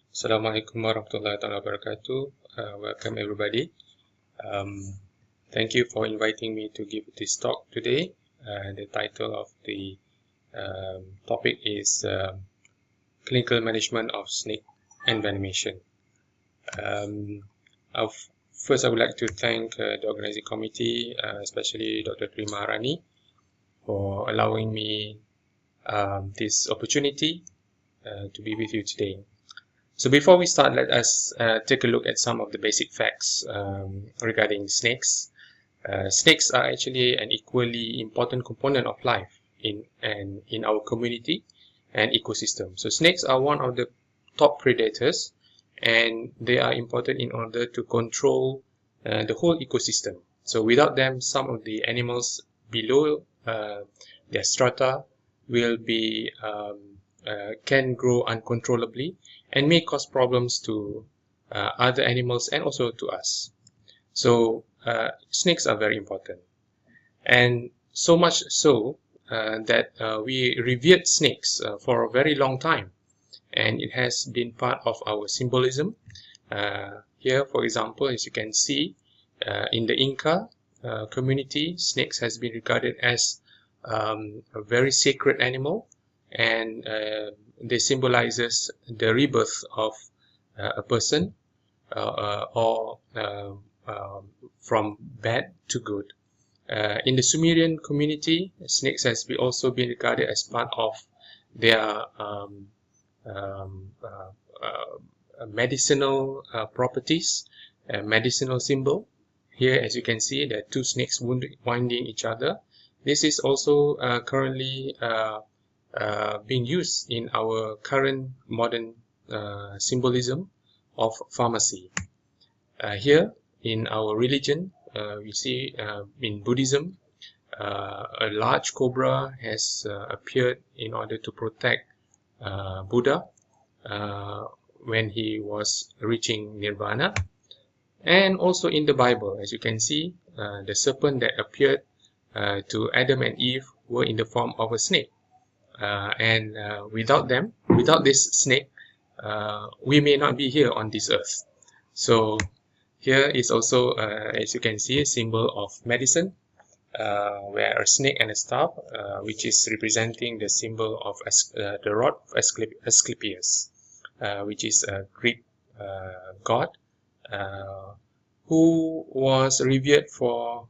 Assalamualaikum warahmatullahi wabarakatuh. Welcome everybody. Thank you for inviting me to give this talk today. The title of the topic is Clinical Management of Snake Envenomation. First, I would like to thank the organizing committee, especially Dr. Tri Maharani, for allowing me this opportunity to be with you today. So before we start, let us take a look at some of the basic facts regarding snakes. Snakes are actually an equally important component of life in our community and ecosystem. So snakes are one of the top predators, and they are important in order to control the whole ecosystem. So without them, some of the animals below their strata will be can grow uncontrollably and may cause problems to other animals and also to us. So snakes are very important, and so much so that we revered snakes for a very long time, and it has been part of our symbolism. Here, for example, as you can see, in the Inca community, snakes has been regarded as a very sacred animal, and they symbolizes the rebirth of a person or from bad to good. In the Sumerian community, snakes has also been regarded as part of their medicinal properties, medicinal symbol. Here, as you can see, there are two snakes winding each other. This is also currently being used in our current modern symbolism of pharmacy. Here in our religion, we see in Buddhism, a large cobra has appeared in order to protect Buddha when he was reaching nirvana. And also in the Bible, as you can see, the serpent that appeared to Adam and Eve were in the form of a snake. And without this snake, we may not be here on this earth. So here is also, as you can see, a symbol of medicine, where a snake and a staff, which is representing the symbol of the rod of Asclepius, which is a Greek god who was revered for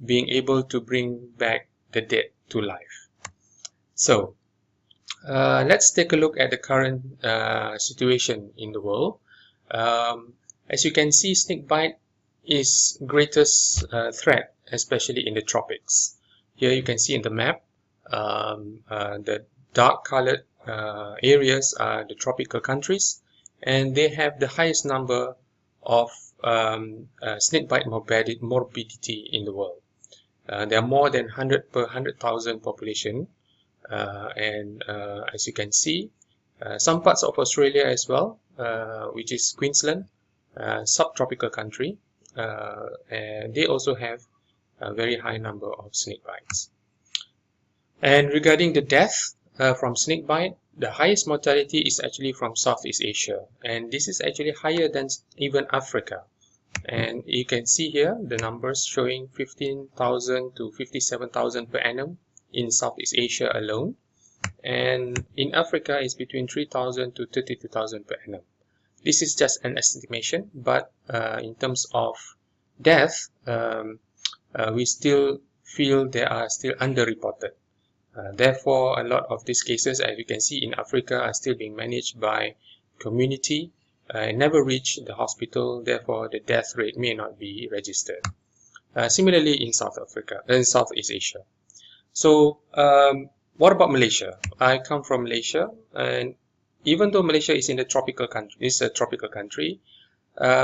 being able to bring back the dead to life. So let's take a look at the current situation in the world. As you can see, snakebite is greatest threat, especially in the tropics. Here you can see in the map, the dark colored areas are the tropical countries, and they have the highest number of snakebite morbidity in the world. There are more than 100 per 100,000 population. And as you can see, some parts of Australia as well, which is Queensland, subtropical country, and they also have a very high number of snake bites. And regarding the death from snake bite, the highest mortality is actually from Southeast Asia, and this is actually higher than even Africa. And you can see here the numbers showing 15,000 to 57,000 per annum in Southeast Asia alone, and in Africa is between 3,000 to 32,000 per annum. This is just an estimation, but in terms of death, we still feel they are still underreported. Therefore, a lot of these cases, as you can see in Africa, are still being managed by community and never reach the hospital. Therefore, the death rate may not be registered. Similarly, in Southeast Asia. So, what about Malaysia? I come from Malaysia, and even though Malaysia is in the tropical country,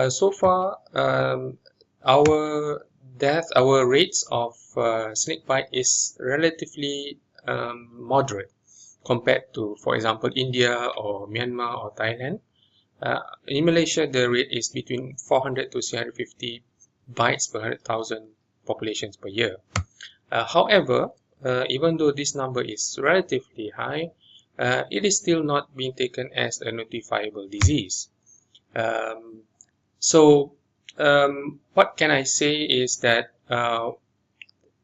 so far our rates of snakebite is relatively moderate compared to, for example, India or Myanmar or Thailand. In Malaysia, the rate is between 400 to 350 bites per 100,000 populations per year. However, even though this number is relatively high, it is still not being taken as a notifiable disease. What can I say is that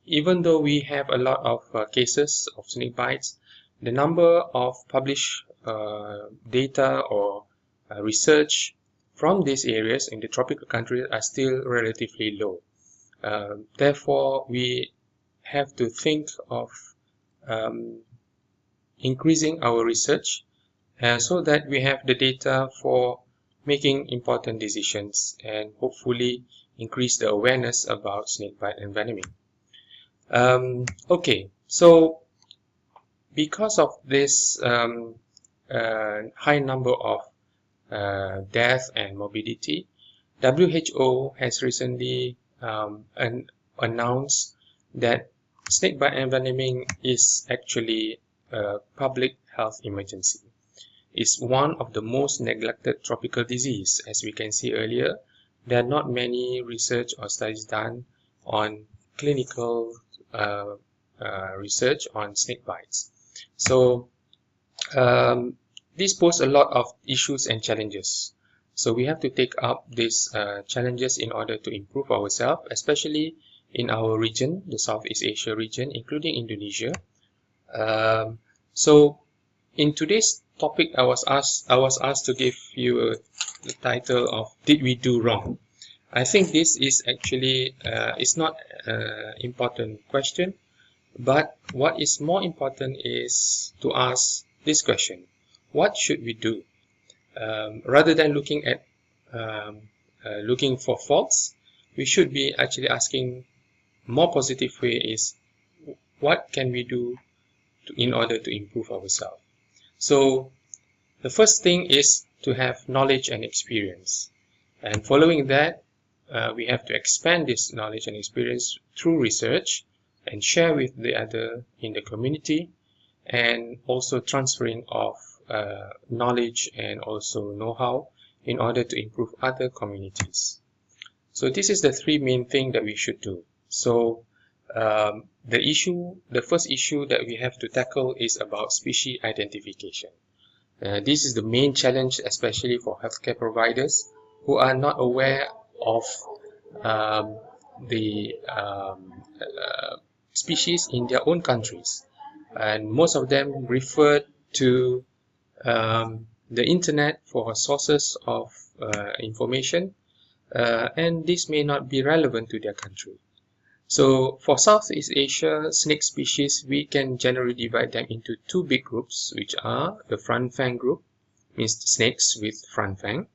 even though we have a lot of cases of snake bites, the number of published data or research from these areas in the tropical countries are still relatively low. Therefore, we have to think of increasing our research so that we have the data for making important decisions and hopefully increase the awareness about snakebite envenoming. Okay, so because of this high number of death and morbidity, WHO has recently announced that snakebite envenoming is actually a public health emergency. It's one of the most neglected tropical disease. As we can see earlier, there are not many research or studies done on clinical research on snake bites. So this poses a lot of issues and challenges. So we have to take up these challenges in order to improve ourselves, especially in our region, the Southeast Asia region, including Indonesia. So in today's topic, I was asked to give you the title of "Did We Do Wrong?" I think this is actually it's not an important question, but what is more important is to ask this question: what should we do? Rather than looking at looking for faults, we should be actually asking more positive way is what can we do in order to improve ourselves. So the first thing is to have knowledge and experience, and following that we have to expand this knowledge and experience through research and share with the other in the community, and also transferring of knowledge and also know-how in order to improve other communities. So this is the three main things that we should do. So the first issue that we have to tackle is about species identification. This is the main challenge, especially for healthcare providers who are not aware of the species in their own countries, and most of them refer to the internet for sources of information, and this may not be relevant to their country. So for Southeast Asia snake species, we can generally divide them into two big groups, which are the front fang group, means snakes with front fang,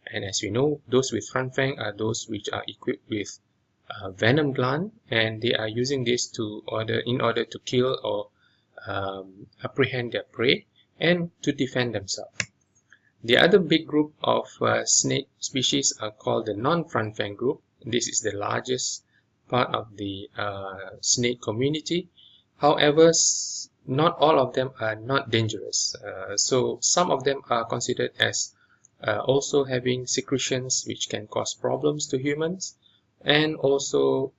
and as we know, those with front fang are those which are equipped with venom gland, and they are using this in order to kill or apprehend their prey and to defend themselves. The other big group of snake species are called the non-front fang group. This is the largest part of the snake community. However, not all of them are not dangerous. So some of them are considered as also having secretions which can cause problems to humans, and also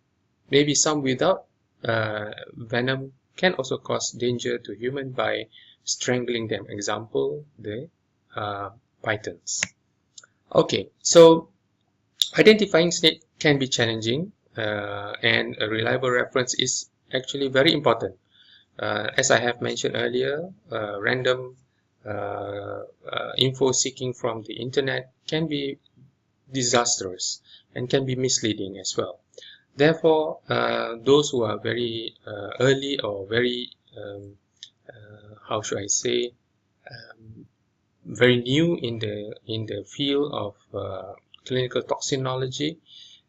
maybe some without venom can also cause danger to humans by strangling them. Example, the pythons. Okay, so identifying snake can be challenging, and a reliable reference is actually very important. As I have mentioned earlier, random info seeking from the internet can be disastrous and can be misleading as well. Therefore, those who are very early or very how should I say, very new in the field of clinical toxinology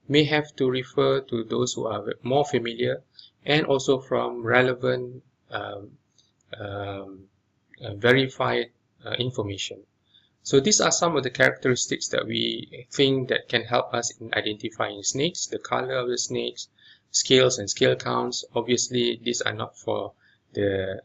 may have to refer to those who are more familiar, and also from relevant verified information. So these are some of the characteristics that we think that can help us in identifying snakes: the color of the snakes, scales and scale counts. Obviously, these are not for the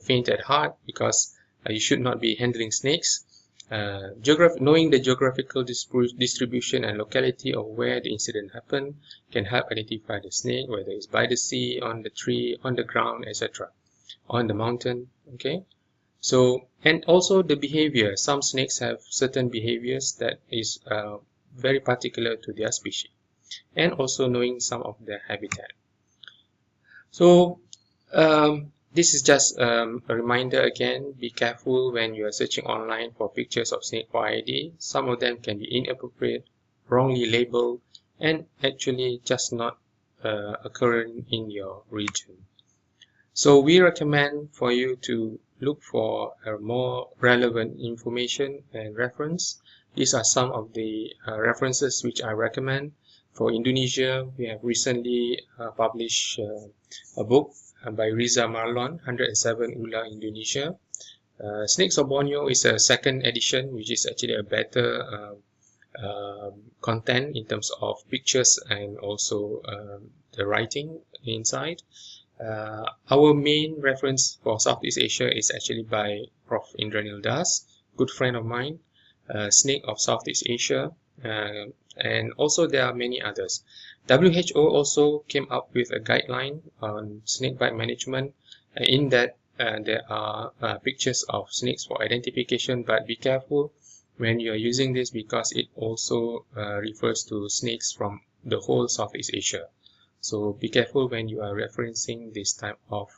faint at heart, because you should not be handling snakes. Knowing the geographical distribution and locality of where the incident happened can help identify the snake, whether it's by the sea, on the tree, on the ground, etc., on the mountain. Okay. So, and also the behavior. Some snakes have certain behaviors that is very particular to their species, and also knowing some of their habitat. So this is just a reminder again, be careful when you are searching online for pictures of snake for ID. Some of them can be inappropriate, wrongly labeled, and actually just not occurring in your region. So we recommend for you to look for more relevant information and reference. These are some of the references which I recommend. For Indonesia, we have recently published a book by Riza Marlon, 107 Ula Indonesia. Snakes of Borneo is a second edition, which is actually a better content in terms of pictures and also the writing inside. Our main reference for Southeast Asia is actually by Prof. Indranil Das, good friend of mine, Snake of Southeast Asia, and also there are many others. WHO also came up with a guideline on snakebite management. In that there are pictures of snakes for identification, but be careful when you are using this because it also refers to snakes from the whole Southeast Asia. So be careful when you are referencing this type of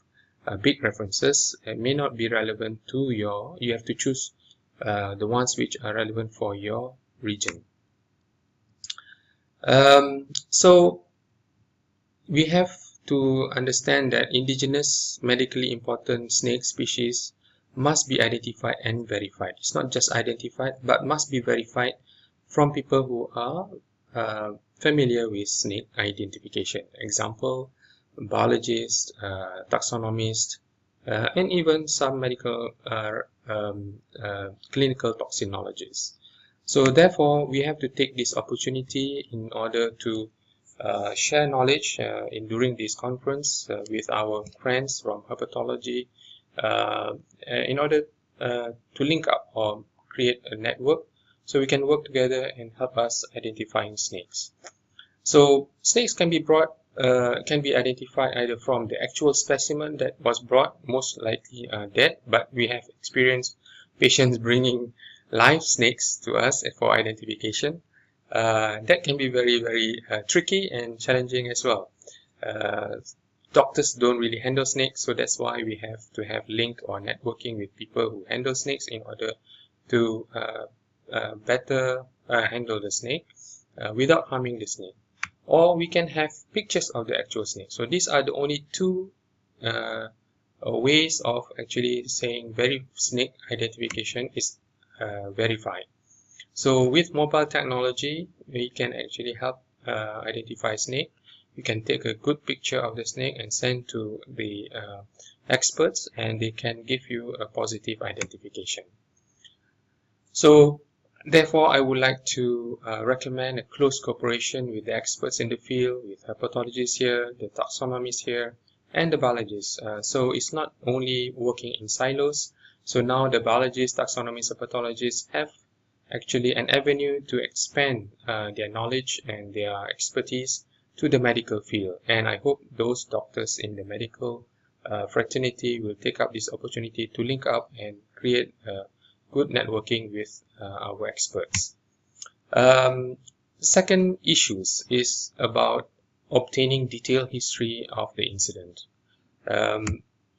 big references. It may not be relevant to you have to choose the ones which are relevant for your region. So we have to understand that indigenous medically important snake species must be identified and verified. It's not just identified, but must be verified from people who are familiar with snake identification. Example, biologists, taxonomists, and even some medical clinical toxinologists. So therefore, we have to take this opportunity in order to share knowledge during this conference with our friends from Herpetology in order to link up or create a network so we can work together and help us identifying snakes. So snakes can be can be identified either from the actual specimen that was brought, most likely dead, but we have experienced patients bringing live snakes to us for identification. That can be very, very tricky and challenging as well. Doctors don't really handle snakes, so that's why we have to have link or networking with people who handle snakes in order to better handle the snake without harming the snake. Or we can have pictures of the actual snake. So these are the only two ways of actually saying snake identification is verified. So with mobile technology, we can actually help identify snake. You can take a good picture of the snake and send to the experts, and they can give you a positive identification. So therefore, I would like to recommend a close cooperation with the experts in the field, with herpetologists here, the taxonomists here, and the biologists. So it's not only working in silos. So now the biologists, taxonomists, herpetologists have actually an avenue to expand their knowledge and their expertise to the medical field. And I hope those doctors in the medical fraternity will take up this opportunity to link up and create good networking with our experts. Second issues is about obtaining detailed history of the incident.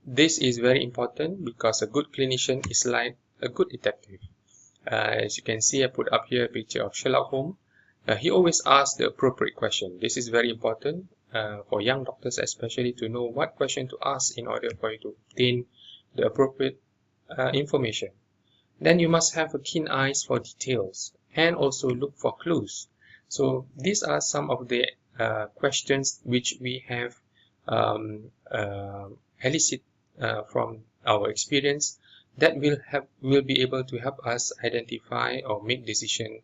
This is very important because a good clinician is like a good detective. As you can see, I put up here a picture of Sherlock Holmes. He always asks the appropriate question. This is very important for young doctors especially to know what question to ask in order for you to obtain the appropriate information. Then you must have a keen eyes for details and also look for clues. So these are some of the questions which we have elicited from our experience that will be able to help us identify or make decision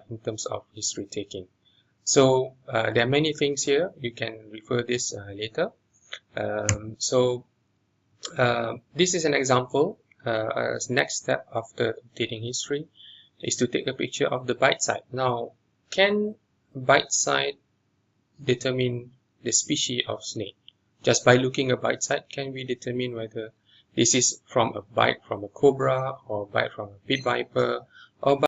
in terms of history taking. So there are many things here. You can refer this later. This is an example. Next step after obtaining history is to take a picture of the bite site. Now, can bite site determine the species of snake? Just by looking at bite site, can we determine whether This is from a bite from a cobra, or bite from a pit viper, or